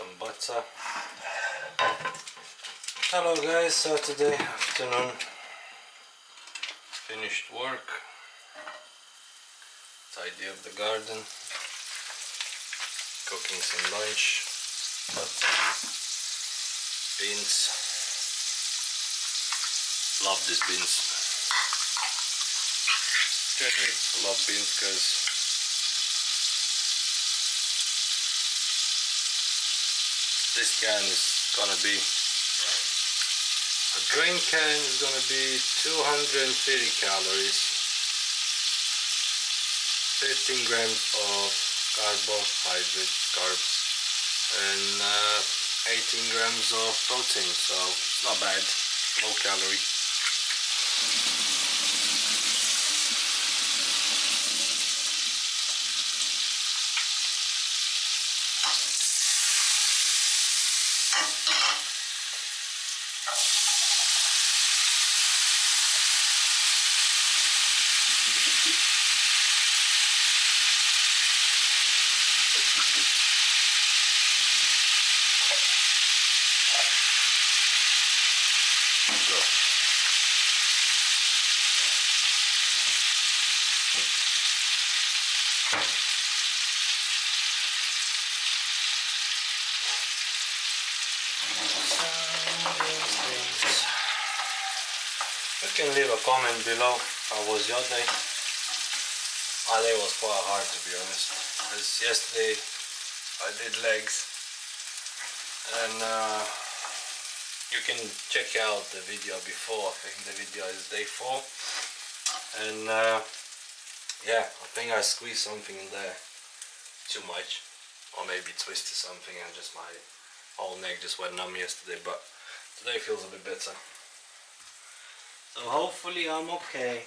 some butter. Hello guys, Saturday afternoon, finished work, tidy up the garden, cooking some lunch, butter, beans. Love these beans. Generally I love beans because this can is gonna be a drain can is gonna be 230 calories, 15 grams of carbohydrate carbs, and 18 grams of protein. So it's not bad, low calorie. You can leave a comment below how was your day. My day was quite hard, to be honest, as yesterday I did legs, and you can check out the video before. I think the video is day 4, and yeah, I think I squeezed something in there too much, or maybe twisted something and just my whole neck just went numb yesterday, but today feels a bit better. So hopefully I'm okay.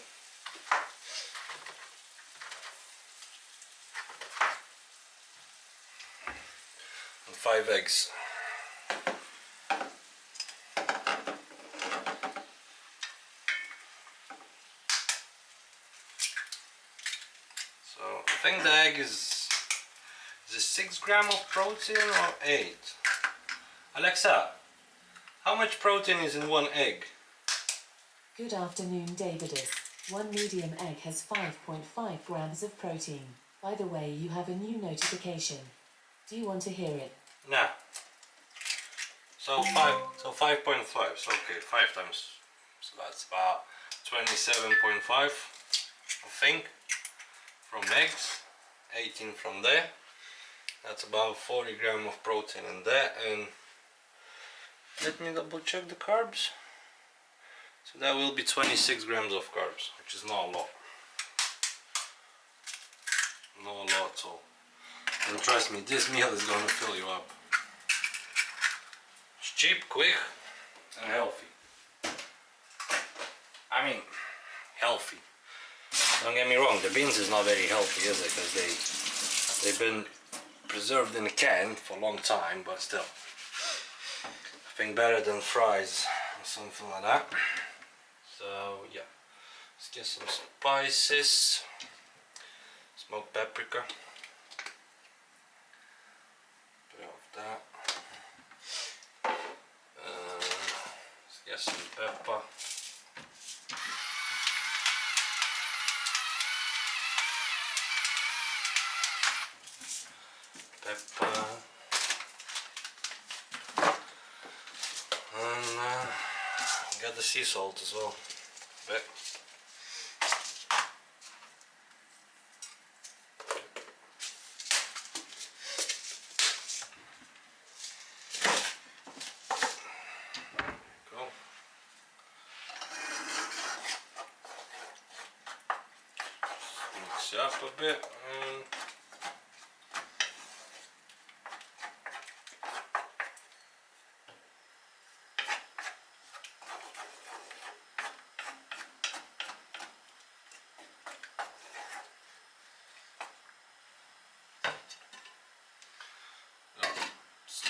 And 5 eggs. So I think the egg is it 6 grams of protein or 8? Alexa, how much protein is in 1 egg? Good afternoon, Davidus. 1 medium egg has 5.5 grams of protein. By the way, you have a new notification. Do you want to hear it? Nah. So 5.5. So okay, 5 times. So that's about 27.5, I think, from eggs. 18 from there. That's about 40 grams of protein in there, and let me double check the carbs. So that will be 26 grams of carbs, which is not a lot. Not a lot at all. And trust me, this meal is gonna fill you up. It's cheap, quick, and healthy. I mean, healthy. Don't get me wrong, the beans is not very healthy, is it? Because they've been preserved in a can for a long time, but still. I think better than fries or something like that. So yeah, let's get some spices. Smoked paprika. Bit of that. Let's get some pepper. And got the sea salt as well. Bit. Cool. Mix it up a bit and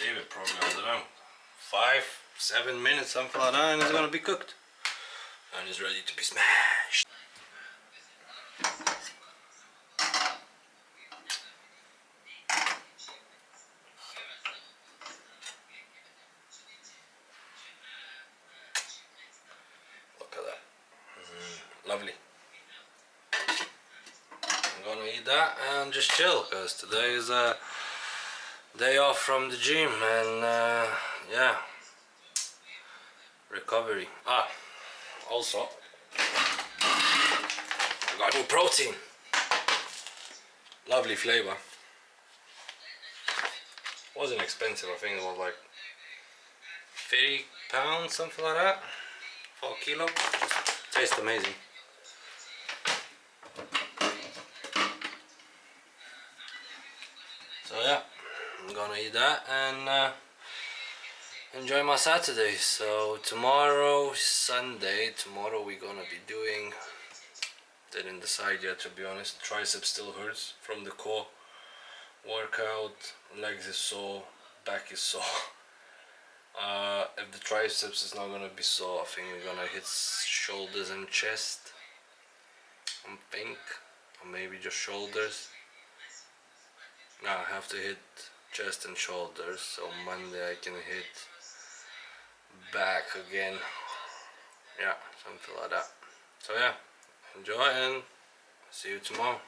leave it probably, I don't know, 5-7 minutes, something like that, and it's gonna be cooked and it's ready to be smashed. Lovely. I'm gonna eat that and just chill because today is a day off from the gym and yeah, recovery. Also I got new protein. Lovely flavor. Wasn't expensive, I think it was like £30, something like that, for a kilo. Tastes amazing. So yeah, I'm gonna eat that and enjoy my Saturday. So tomorrow, Sunday, tomorrow we're gonna be doing, didn't decide yet to be honest, tricep still hurts from the core workout, legs is sore, back is sore. If the triceps is not gonna be sore, I think we're gonna hit shoulders and chest, I think, or maybe just shoulders. No, I have to hit chest and shoulders, so Monday I can hit back again. Yeah, something like that. So yeah, enjoy and see you tomorrow.